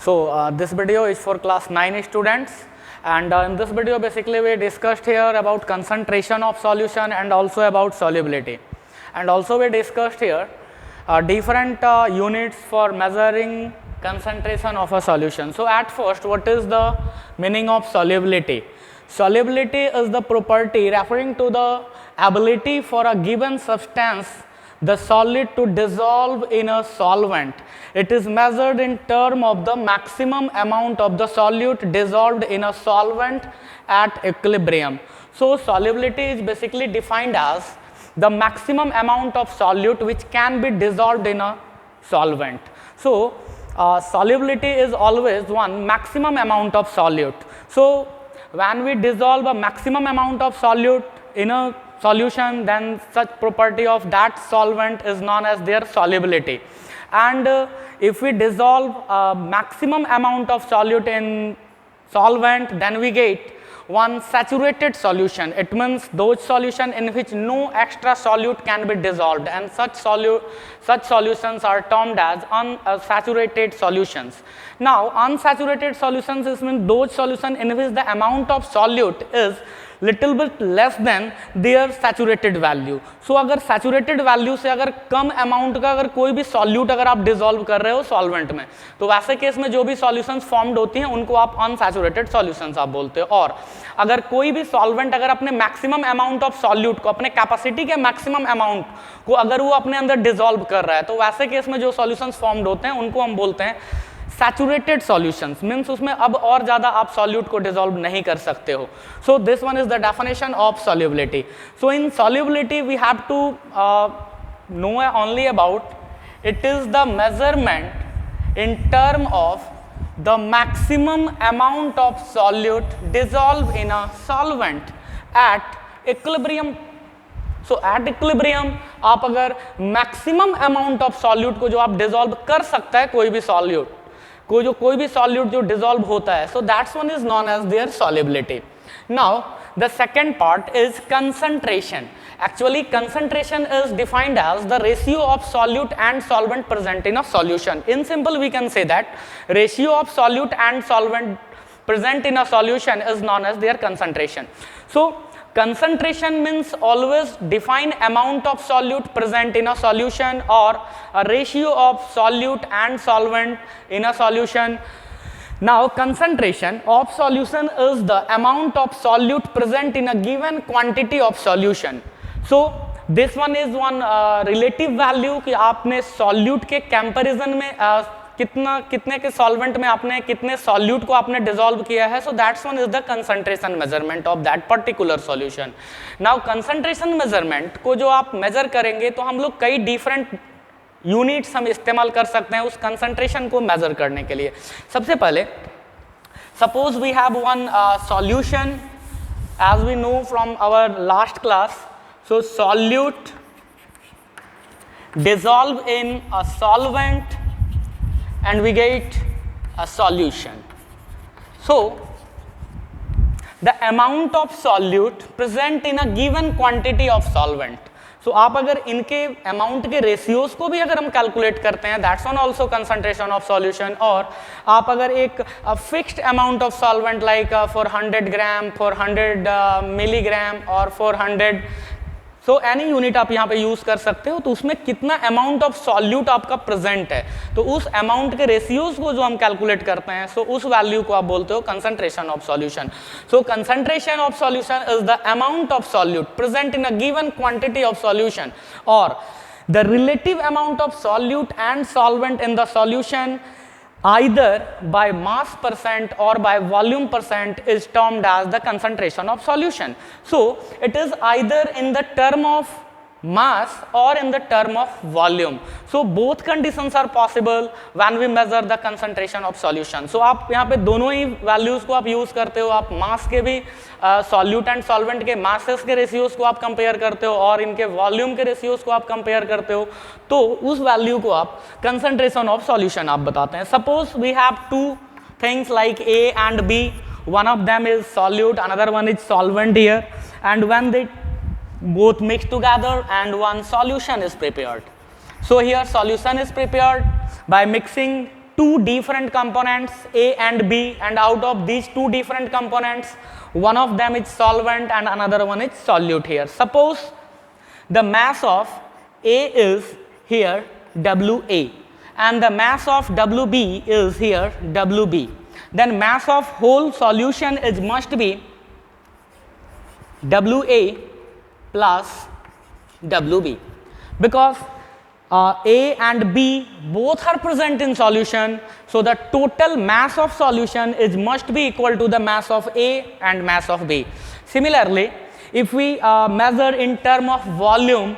This video is for class 9 students, and in this video basically we discussed here about concentration of solution and also about solubility, and also we discussed here different units for measuring concentration of a solution. So at first, what is the meaning of solubility? Solubility is the property referring to the ability for a given substance, the solid, to dissolve in a solvent. It is measured in terms of the maximum amount of the solute dissolved in a solvent at equilibrium. So solubility is basically defined as the maximum amount of solute which can be dissolved in a solvent. So solubility is always one maximum amount of solute. So when we dissolve a maximum amount of solute in a solution, then such property of that solvent is known as their solubility. And if we dissolve a maximum amount of solute in solvent, then we get one saturated solution. It means those solution in which no extra solute can be dissolved, and such solutions are termed as unsaturated solutions. Now unsaturated solutions is mean those solution in which the amount of solute is little bit less than their saturated value. So अगर saturated value से अगर कम amount का अगर कोई भी solute अगर आप dissolve कर रहे हो solvent में, तो वैसे केस में जो भी solutions formed होती हैं उनको आप unsaturated solutions आप बोलते हो. और अगर कोई भी solvent अगर अपने maximum amount of solute को, अपने capacity के maximum amount को अगर वो अपने अंदर dissolve कर रहा है, तो वैसे केस में जो solutions formed होते हैं उनको हम बोलते हैं saturated solutions. Means उसमें अब और ज़्यादा आप solute को dissolve नहीं कर सकते हो. So this one is the definition of solubility. So in solubility we have to know only about it is the measurement in term of the maximum amount of solute dissolved in a solvent at equilibrium. So at equilibrium आप अगर maximum amount of solute को जो आप dissolve कर सकता है कोई भी solute, कोई भी solute जो dissolve होता है, so that's one is known as their solubility. Now the second part is concentration. Actually concentration is defined as the ratio of solute and solvent present in a solution. In simple we can say that ratio of solute and solvent present in a solution is known as their concentration. So concentration means always define amount of solute present in a solution or a ratio of solute and solvent in a solution. Now concentration of solution is the amount of solute present in a given quantity of solution. So this one is one relative value कि आपने solute के comparison में कितने के solvent में आपने कितने solute को आपने dissolve किया है. So that's one is the concentration measurement of that particular solution. Now concentration measurement को जो आप measure करेंगे तो हम लोग कई different units हम इस्तेमाल कर सकते हैं उस concentration को measure करने के लिए. सबसे पहले suppose we have one solution as we know from our last class. So solute dissolve in a solvent and we get a solution. So the amount of solute present in a given quantity of solvent. So आप अगर इनके amount के ratios को भी अगर हम calculate करते हैं, that's one also concentration of solution. और आप अगर एक fixed amount of solvent like for 100 gram, for 100 milligram or for 100, so any unit आप यहाँ पे यूज कर सकते हो. तो उसमें कितना amount of solute आपका present है, तो उस amount के ratios को जो हम calculate करते हैं, so उस value को आप बोलते हो concentration of solution. So concentration of solution is the amount of solute present in a given quantity of solution or the relative amount of solute and solvent in the solution either by mass percent or by volume percent is termed as the concentration of solution. So it is either in the term of mass or in the term of volume. So both conditions are possible when we measure the concentration of solution. So आप यहाँ पे दोनों ही values को आप use करते हो. आप mass के भी solute and solvent के masses के ratios को आप compare करते हो और इनके volume के ratios को आप compare करते हो. तो उस value को आप concentration of solution आप बताते हैं. Suppose we have two things like A and B. One of them is solute, another one is solvent here, and when they both mix together and one solution is prepared. So here solution is prepared by mixing two different components A and B, and out of these two different components, one of them is solvent and another one is solute here. Suppose the mass of A is here WA and the mass of WB is here WB. Then mass of whole solution is must be WA plus WB, because A and B both are present in solution, so the total mass of solution is must be equal to the mass of A and mass of B. Similarly, if we measure in term of volume,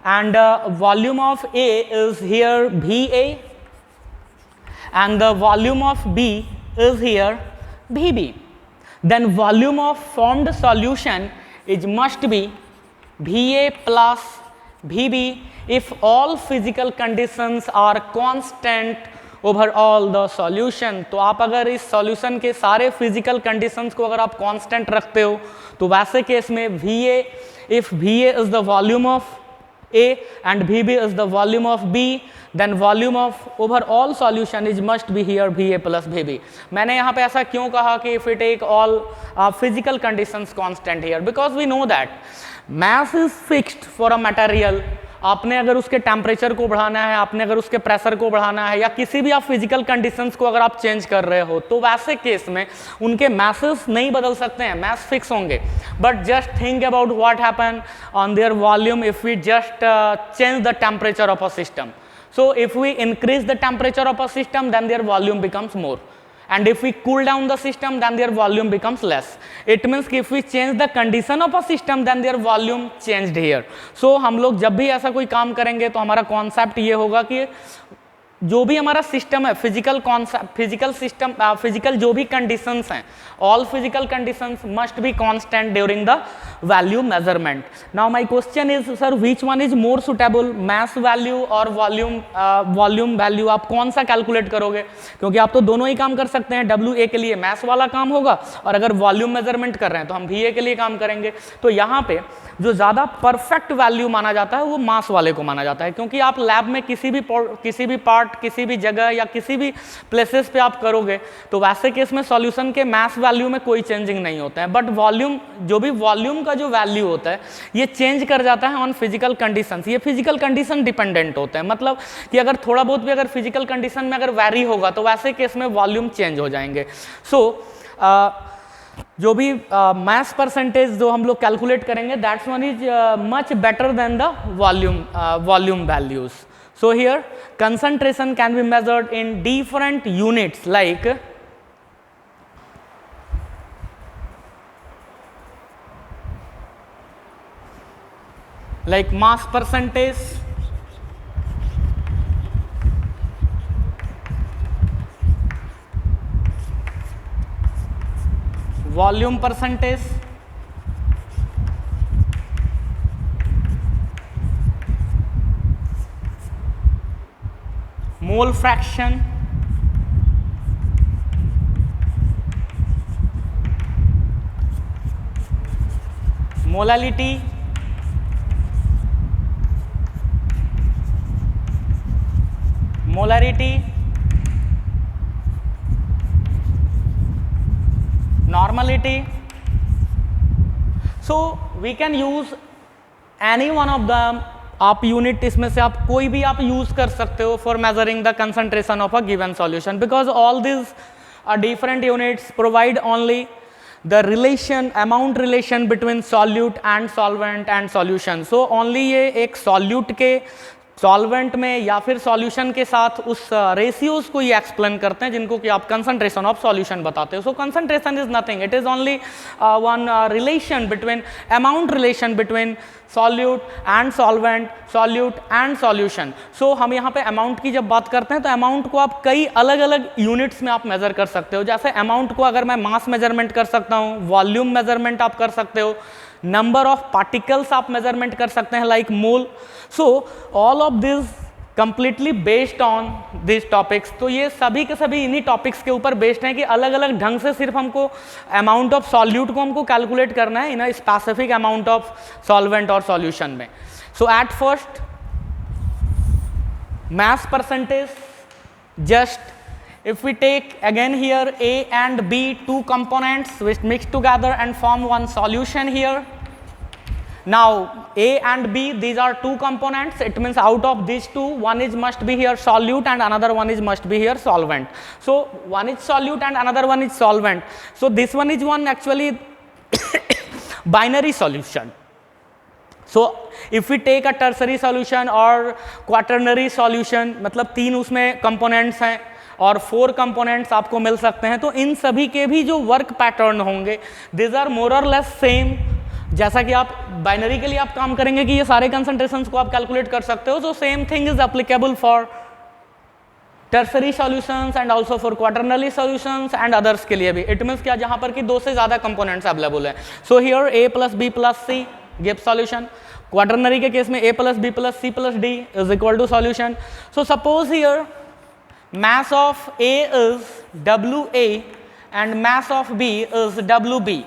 and volume of A is here VA and the volume of B is here VB, then volume of formed solution is must be VA plus VB if all physical conditions are constant over all the solution. तो आप अगर इस solution के सारे physical conditions को अगर आप constant रखते हो, तो वैसे केस में VA, if VA is the volume of A and VB is the volume of B, then volume of overall solution is must be here VA plus VB. मैंने यहाँ पे ऐसा क्यों कहा कि if we take all physical conditions constant here, because we know that mass is fixed for a material. आपने अगर उसके टेम्परेचर को बढ़ाना है, आपने अगर उसके प्रेशर को बढ़ाना है, या किसी भी आप फिजिकल कंडीशंस को अगर आप चेंज कर रहे हो, तो वैसे केस में उनके मैसेस नहीं बदल सकते हैं, मैस फिक्स होंगे. But just think about what happen on their volume if we just change the temperature of a system. So if we increase the temperature of a system, then their volume becomes more, and if we cool down the system, then their volume becomes less. It means कि if we change the condition of a system, then their volume changed here. So हम लोग जब भी ऐसा कोई काम करेंगे तो हमारा कॉन्सेप्ट ये होगा कि जो भी हमारा सिस्टम है, physical concept, physical system, physical जो भी कंडीशंस हैं, all physical conditions must be constant during the value measurement. Now my question is, sir, which one is more suitable, mass value और volume value? आप कौन सा calculate करोगे? क्योंकि आप तो दोनों ही काम कर सकते हैं. WA के लिए मैस वाला काम होगा, और अगर वॉल्यूम मेजरमेंट कर रहे हैं तो हम VA के लिए काम करेंगे. तो यहाँ पे जो ज़्यादा परफेक्ट वैल्यू माना जाता है वो मास वाले को माना जाता है, क्योंकि आप लैब में किसी भी पार्ट, किसी भी जगह या किसी भी प्लेसेस पे आप करोगे, तो वैसे केस में सॉल्यूशन के मास वैल्यू में कोई चेंजिंग नहीं होता है. बट वॉल्यूम, जो भी वॉल्यूम का जो वैल्यू होता है, ये चेंज कर जाता है ऑन फिजिकल कंडीशंस. ये फिजिकल कंडीशन डिपेंडेंट होता है, मतलब कि अगर थोड़ा बहुत भी अगर फिजिकल कंडीशन में अगर वैरी होगा तो वैसे केस में वॉल्यूम चेंज हो जाएंगे. सो जो भी मास परसेंटेज जो हम लोग कैलकुलेट करेंगे, that's one is much better than the volume values. So here concentration can be measured in different units like mass percentage, volume percentage, mole fraction, molality, molarity, normality. So we can use any one of them. आप unit इसमें से आप कोई भी आप use कर सकते हो for measuring the concentration of a given solution, because all this different units provide only the relation, amount relation between solute and solvent and solution. So only ये एक सॉल्यूट के सॉल्वेंट में या फिर सॉल्यूशन के साथ उस रेशियोज को ये एक्सप्लेन करते हैं जिनको कि आप कंसंट्रेशन ऑफ सॉल्यूशन बताते हो. So concentration is nothing, it is only one relation between, amount relation between solute and solvent, solute and solution. So हम यहाँ पे अमाउंट की जब बात करते हैं तो अमाउंट को आप कई अलग अलग यूनिट्स में आप मेजर कर सकते हो. जैसे अमाउंट को अगर मैं मास मेजरमेंट कर सकता हूँ, वॉल्यूम मेजरमेंट आप कर सकते हो, नंबर ऑफ पार्टिकल्स आप मेजरमेंट कर सकते हैं like mole. So all of this completely based on this topics. तो ये सभी के सभी इन्हीं टॉपिक्स के ऊपर बेस्ड हैं कि अलग अलग ढंग से सिर्फ हमको अमाउंट ऑफ सॉल्यूट को हमको कैलकुलेट करना है in a specific amount of solvent और सॉल्यूशन में. So at first mass percentage, just if we take again here A and B, two components which mix together and form one solution here. Now A and B, these are two components, it means out of these two, one is must be here solute and another one is must be here solvent. So one is solute and another one is solvent. So this one is one actually binary solution. So if we take a tertiary solution or quaternary solution, मतलब तीन उसमें components हैं और 4 components आपको मिल सकते हैं, तो इन सभी के भी जो वर्क पैटर्न होंगे these are more or less same. जैसा कि आप बाइनरी के लिए आप काम करेंगे कि ये सारे कंसंट्रेशंस को आप कैलकुलेट कर सकते हो, so same thing is applicable for tertiary solutions and also for quaternary solutions and others के लिए भी. It means क्या, जहाँ पर कि 2 से ज़्यादा components अवेलेबल हैं. So here A plus B plus C gives solution. Quaternary के केस में A plus B plus C plus D is equal to solution. So suppose here mass of A is WA and mass of B is WB.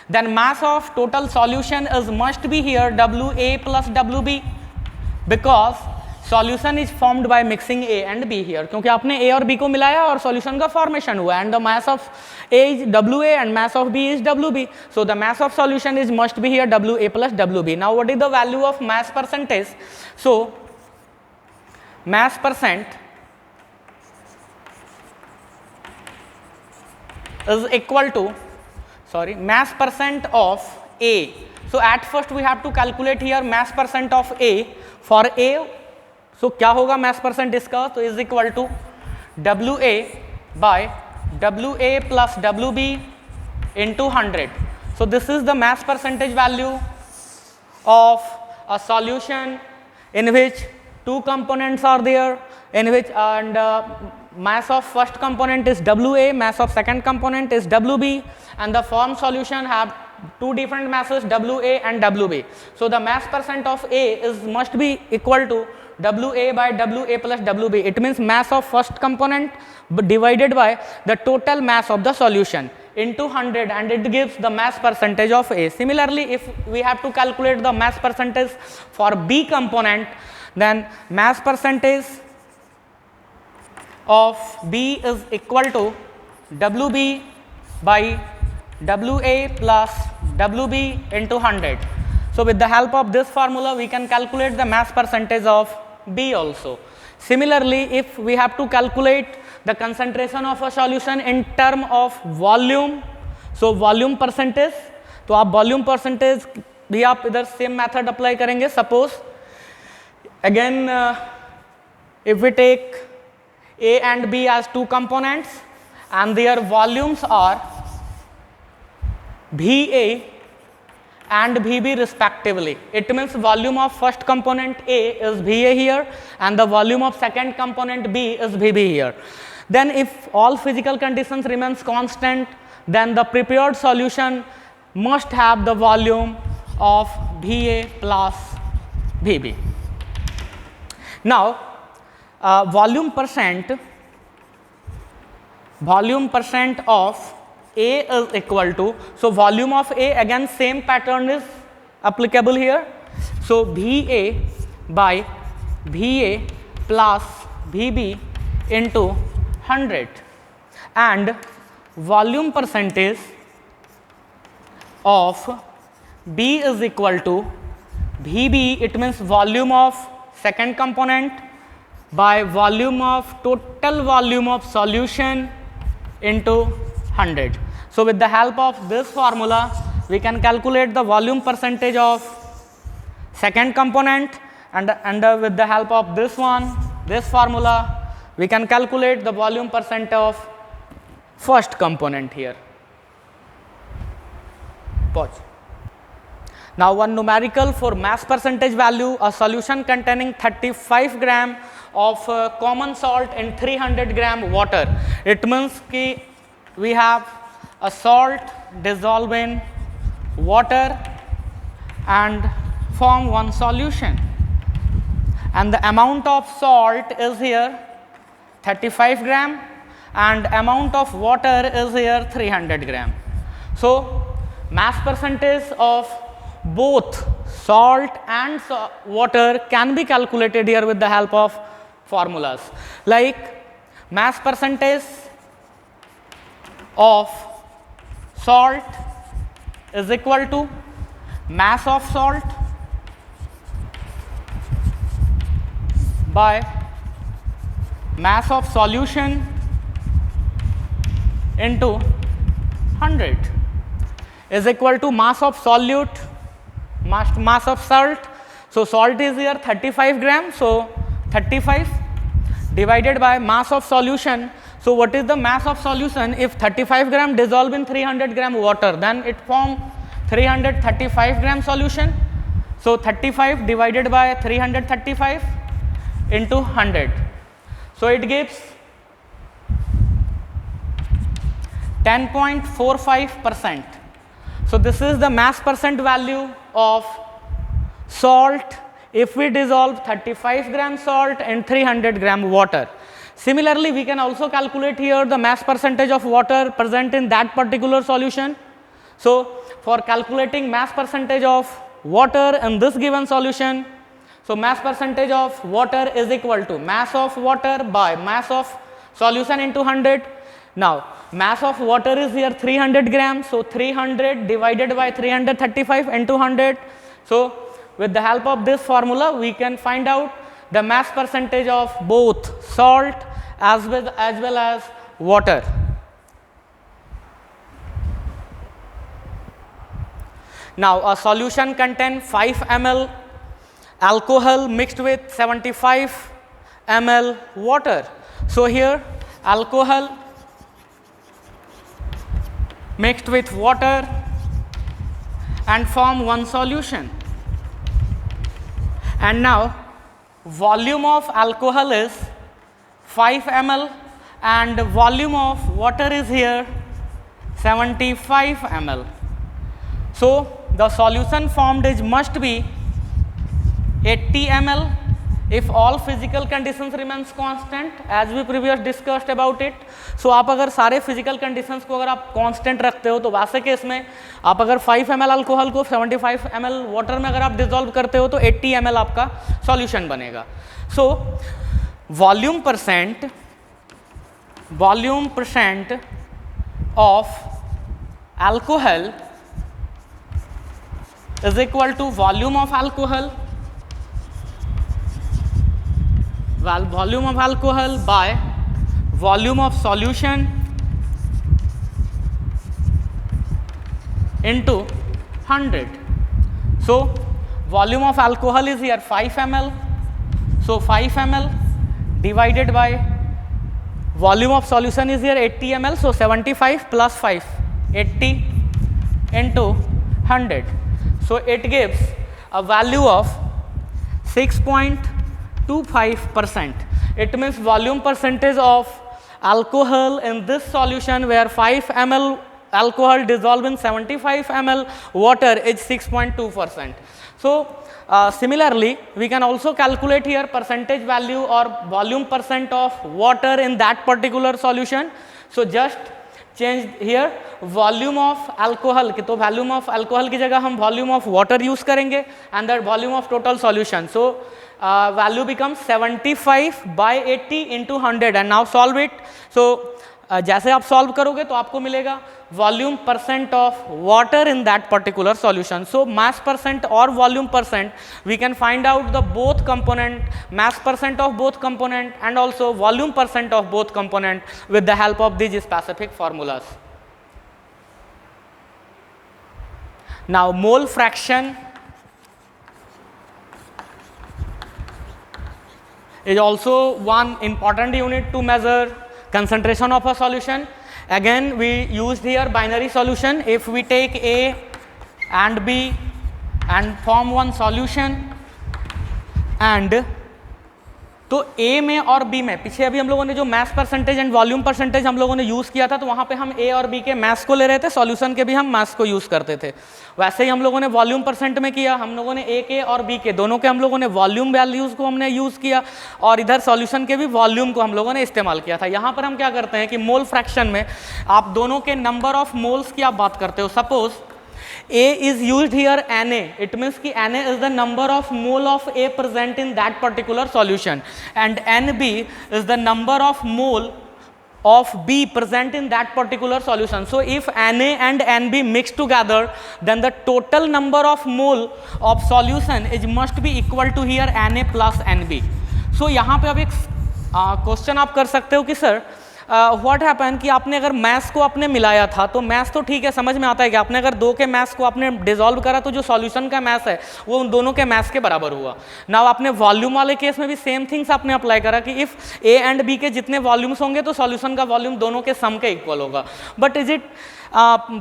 Then mass of total solution is must be here WA plus WB because solution is formed by mixing A and B here. क्योंकि आपने A और B को मिलाया और solution का formation हुआ and the mass of A is WA and mass of B is WB. So the mass of solution is must be here WA plus WB. Now what is the value of mass percentage? So mass percent is equal to mass percent of A. So at first we have to calculate here mass percent of A. For A, so क्या होगा mass percent इसका, तो is equal to WA by WA plus WB into 100. So this is the mass percentage value of a solution in which two components are there, in which mass of first component is WA, mass of second component is WB, and the formed solution have two different masses WA and WB. So the mass percent of A is must be equal to WA by WA plus WB. It means mass of first component divided by the total mass of the solution into 100, and it gives the mass percentage of A. Similarly, if we have to calculate the mass percentage for B component, then mass percentage of B is equal to WB by WA plus WB into 100. So with the help of this formula we can calculate the mass percentage of B also. Similarly, if we have to calculate the concentration of a solution in term of volume, so volume percentage, तो आप volume percentage भी आप इधर same method apply करेंगे. Suppose again if we take A and B as two components and their volumes are VA and VB respectively. It means volume of first component A is VA here and the volume of second component B is VB here. Then if all physical conditions remains constant, then the prepared solution must have the volume of VA plus VB. Now volume percent of A is equal to, so volume of A, again same pattern is applicable here. So VA by VA plus VB into 100, and volume percentage of B is equal to VB, it means volume of second component by volume of total volume of solution into 100. So with the help of this formula we can calculate the volume percentage of second component, and with the help of this formula we can calculate the volume percent of first component here. Pause. Now one numerical for mass percentage value, a solution containing 35 gram of common salt in 300 gram water. It means कि we have a salt dissolve in water and form one solution, and the amount of salt is here 35 gram and amount of water is here 300 gram. So mass percentage of both salt and water can be calculated here with the help of formulas. Like mass percentage of salt is equal to mass of salt by mass of solution into 100 is equal to mass of solute, mass of salt. So salt is here 35 grams, so 35 divided by mass of solution. So what is the mass of solution? If 35 gram dissolve in 300 gram water, then it form 335 gram solution. So 35 divided by 335 into 100. So it gives 10.45%. So this is the mass percent value of salt if we dissolve 35 gram salt in 300 gram water. Similarly, we can also calculate here the mass percentage of water present in that particular solution. So for calculating mass percentage of water in this given solution, so mass percentage of water is equal to mass of water by mass of solution into 100. Now mass of water is here 300 grams, so 300 divided by 335 into 100. So with the help of this formula, we can find out the mass percentage of both salt as well as water. Now a solution contains 5 ml alcohol mixed with 75 ml water. So here alcohol mixed with water and form one solution. And now volume of alcohol is 5 ml and volume of water is here 75 ml. So the solution formed is must be 80 ml if all physical conditions remains constant, as we previous discussed about it. So आप अगर सारे physical conditions को अगर आप constant रखते हो तो वैसे केस में आप अगर 5 ml अल्कोहल को 75 ml वाटर में अगर आप डिजोल्व करते हो तो 80 ml आपका सॉल्यूशन बनेगा. So volume percent of alcohol is equal to volume of alcohol by volume of solution into 100. So volume of alcohol is here 5 ml. So 5 ml divided by volume of solution is here 80 ml. So 75 plus 5, 80 into 100. So it gives a value of 6.25%. It means volume percentage of alcohol in this solution where 5 ml alcohol dissolved in 75 ml water is 6.2%. So similarly, we can also calculate here percentage value or volume percent of water in that particular solution. So just change here volume of alcohol की, तो volume of alcohol की जगह हम volume of water use करेंगे and that volume of total solution. So value becomes 75 by 80 into 100 and now solve it. So जैसे आप solve करोगे तो आपको मिलेगा volume percent of water in that particular solution. So mass percent or volume percent, we can find out the both component, mass percent of both component and also volume percent of both component with the help of these specific formulas. Now mole fraction is also one important unit to measure concentration of a solution. Again we used here binary solution. If we take A and B and form one solution and तो A में और B में पीछे अभी हम लोगों ने जो mass percentage and volume percentage हम लोगों ने यूज़ किया था तो वहाँ पे हम A और B के मैस को ले रहे थे, सॉल्यूशन के भी हम मैस को यूज़ करते थे. वैसे ही हम लोगों ने वॉल्यूम परसेंट में किया, हम लोगों ने A के और B के दोनों के हम लोगों ने वॉल्यूम वैल्यूज़ को हमने यूज़ किया और इधर सॉल्यूशन के भी वॉल्यूम को हम लोगों ने इस्तेमाल किया था. यहाँ पर हम क्या करते हैं कि मोल फ्रैक्शन में आप दोनों के नंबर ऑफ मोल्स की आप बात करते हो. Suppose A is used here Na, it means कि Na is the number of mole of A present in that particular solution and Nb is the number of mole of B present in that particular solution. So if Na and Nb mixed together, then the total number of mole of solution is must be equal to here Na plus Nb. So यहाँ पे अब एक question आप कर सकते हो कि sir what happen कि आपने अगर मैथ्स को आपने मिलाया था, तो मैथ्स तो ठीक है, समझ में आता है कि आपने अगर दो के मैथ्स को आपने डिसॉल्व करा तो जो सॉल्यूशन का मैथ्स है वो उन दोनों के मैथ्स के बराबर हुआ। नाउ आपने वॉल्यूम वाले केस में भी सेम थिंग्स आपने अप्लाई करा कि इफ ए एंड बी के जितने वॉल्यूम्स होंगे तो सॉल्यूशन का वॉल्यूम दोनों के सम के इक्वल होगा। But is it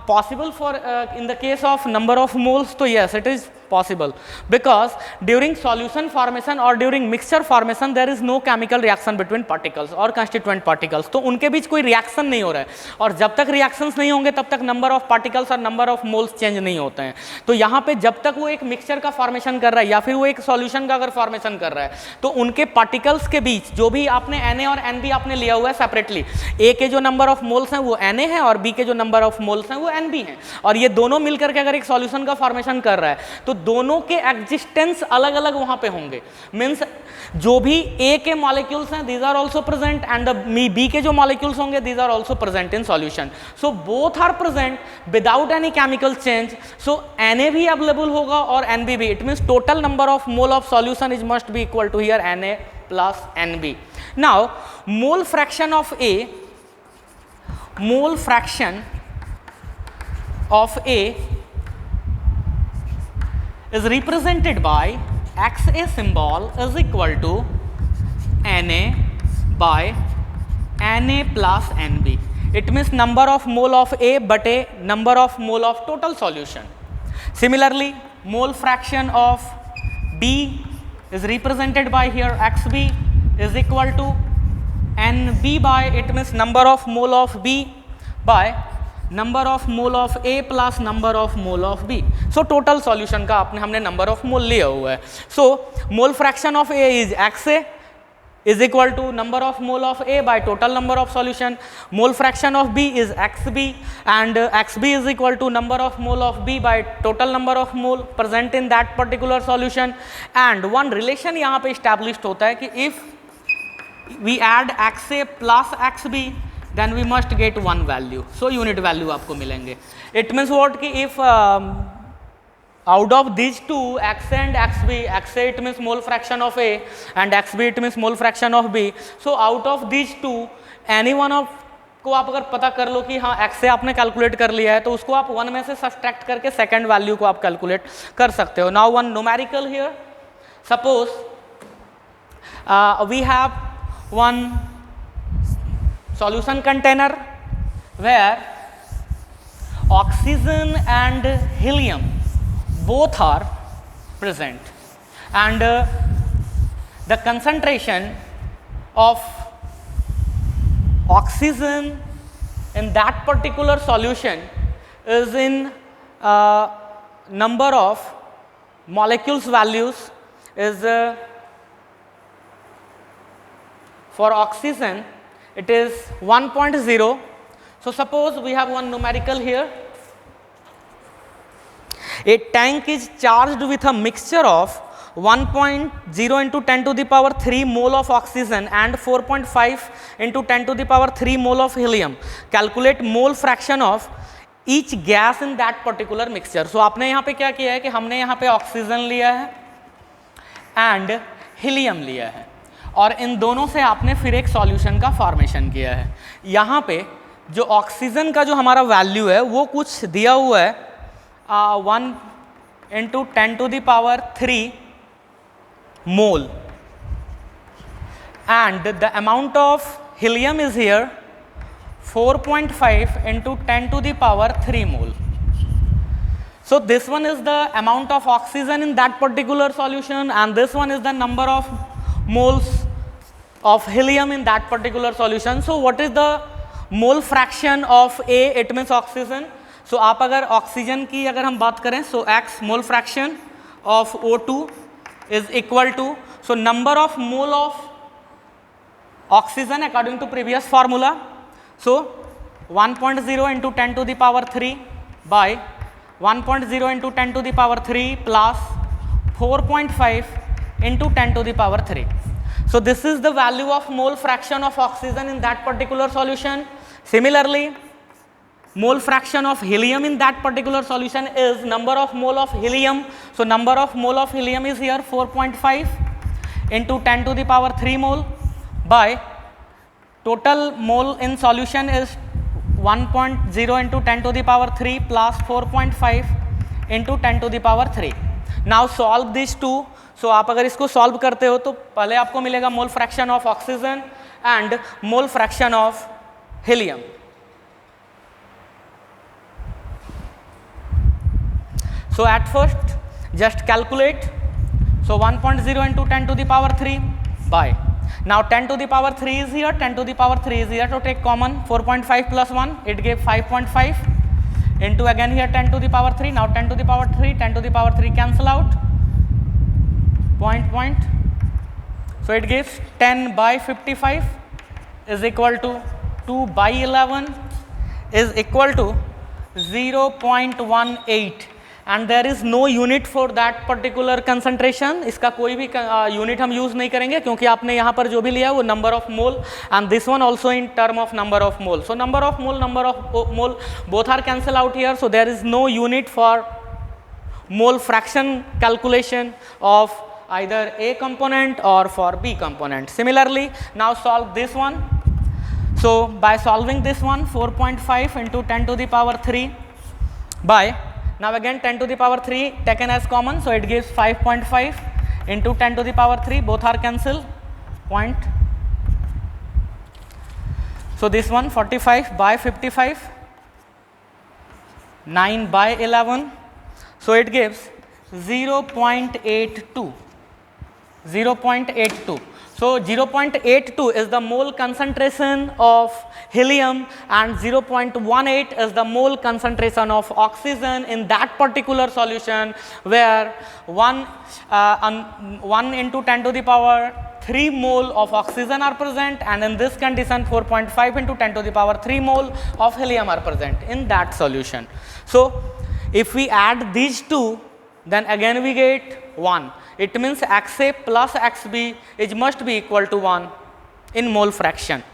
possible for in the case of number of moles? तो yes, it is possible, because during solution formation or during mixture formation there is no chemical reaction between particles or constituent particles. तो उनके बीच कोई reaction नहीं हो रहा है, और जब तक रिएक्शंस नहीं होंगे तब तक नंबर ऑफ पार्टिकल्स और नंबर ऑफ मोल्स चेंज नहीं होते हैं। तो यहाँ पे जब तक वो एक मिक्सचर का फॉर्मेशन कर रहा है या फिर वो एक सॉल्यूशन का अगर फॉर्मेशन कर रहा है, तो उनके पार्टिकल्स के बीच जो भी आपने Na और Nb आपने लिया हुआ है सेपरेटली, ए के जो नंबर ऑफ मोल्स हैं वो Na है और बी के जो नंबर ऑफ मोल्स हैं वो Nb हैं, और ये दोनों मिलकर के अगर एक सॉल्यूशन का फॉर्मेशन कर रहा है तो दोनों के एग्जिस्टेंस अलग अलग वहां पे होंगे। मींस जो भी ए के मॉलिक्यूल्स हैं these are also present, and B के जो मॉलिक्यूल्स होंगे these are also present in solution. So both are present without any chemical change. So Na भी अवेलेबल होगा और Nb भी। It means total number of mole of solution is must be equal to here Na plus Nb। Now mole fraction of A, mole fraction of A is represented by XA symbol is equal to Na by Na plus Nb. It means number of mole of A but a number of mole of total solution. Similarly, mole fraction of B is represented by here Xb is equal to Nb by, it means number of mole of B by number of mole of A plus number of mole of B. So total solution का हमने number of mole लिया हुआ है. So mole fraction of A is XA is equal to number of mole of A by total number of solution. Mole fraction of B is XB, and XB is equal to number of mole of B by total number of mole present in that particular solution. And one relation यहाँ पे established होता है कि if we add XA plus XB then we must get one value. So unit value आपको मिलेंगे. It means what कि if out of these two XA and XB, XA it means mole fraction of A and XB it means mole fraction of B. So out of these two any one of को आप अगर पता कर लो कि हाँ XA आपने calculate कर लिया है तो उसको आप 1 में से सब्ट्रैक्ट करके सेकेंड वैल्यू को आप कैलकुलेट कर सकते हो. Now one numerical here. Suppose we have one solution container where oxygen and helium both are present, and the concentration of oxygen in that particular solution is in number of molecules values is for oxygen it is 1.0. So suppose we have one numerical here. A tank is charged with a mixture of 1.0 into 10 to the power 3 mole of oxygen and 4.5 into 10 to the power 3 mole of helium. Calculate mole fraction of each gas in that particular mixture. So आपने यहाँ पे क्या किया है कि हमने यहाँ पे ऑक्सीजन लिया है एंड हीलियम लिया है, और इन दोनों से आपने फिर एक सॉल्यूशन का फॉर्मेशन किया है. यहाँ पे जो ऑक्सीजन का जो हमारा वैल्यू है वो कुछ दिया हुआ है 1 into 10 to the power 3 mole, and the amount of helium is here 4.5 into 10 to the power 3 mole. So this one is the amount of oxygen in that particular solution, and this one is the number of moles of helium in that particular solution. So what is the mole fraction of A? It means oxygen. So आप अगर oxygen की अगर हम बात करें, so X mole fraction of O2 is equal to, so number of mole of oxygen according to previous formula, so 1.0 into 10 to the power 3 by 1.0 into 10 to the power 3 plus 4.5 into 10 to the power 3. So this is the value of mole fraction of oxygen in that particular solution. Similarly, mole fraction of helium in that particular solution is number of mole of helium. So number of mole of helium is here 4.5 into 10 to the power 3 mole by total mole in solution is 1.0 into 10 to the power 3 plus 4.5 into 10 to the power 3. Now solve these two. So आप अगर इसको solve करते हो तो पहले आपको मिलेगा mole fraction of oxygen and mole fraction of helium. So at first just calculate. So 1.0 into 10 to the power 3 by, now 10 to the power 3 is here, 10 to the power 3 is here, so take common, 4.5 plus 1, it gave 5.5 into again here 10 to the power 3, now 10 to the power 3, 10 to the power 3 cancel out, point. So it gives 10 by 55 is equal to 2 by 11 is equal to 0.18 and there is no unit for that particular concentration. इसका कोई भी unit हम use नहीं करेंगे क्योंकि आपने यहाँ पर जो भी लिया वो number of mole and this one also in term of number of mole. So number of mole both are cancel out here, so there is no unit for mole fraction calculation of either A component or for B component. Similarly, now solve this one. So by solving this one, 4.5 into 10 to the power 3 by, now again 10 to the power 3 taken as common, so it gives 5.5 into 10 to the power 3, both are cancelled, point. So this one 45 by 55, 9 by 11, so it gives 0.82. So 0.82 is the mole concentration of helium and 0.18 is the mole concentration of oxygen in that particular solution where 1 into 10 to the power 3 mole of oxygen are present and in this condition 4.5 into 10 to the power 3 mole of helium are present in that solution. So if we add these two, then again we get 1. It means XA plus XB must be equal to 1 in mole fraction.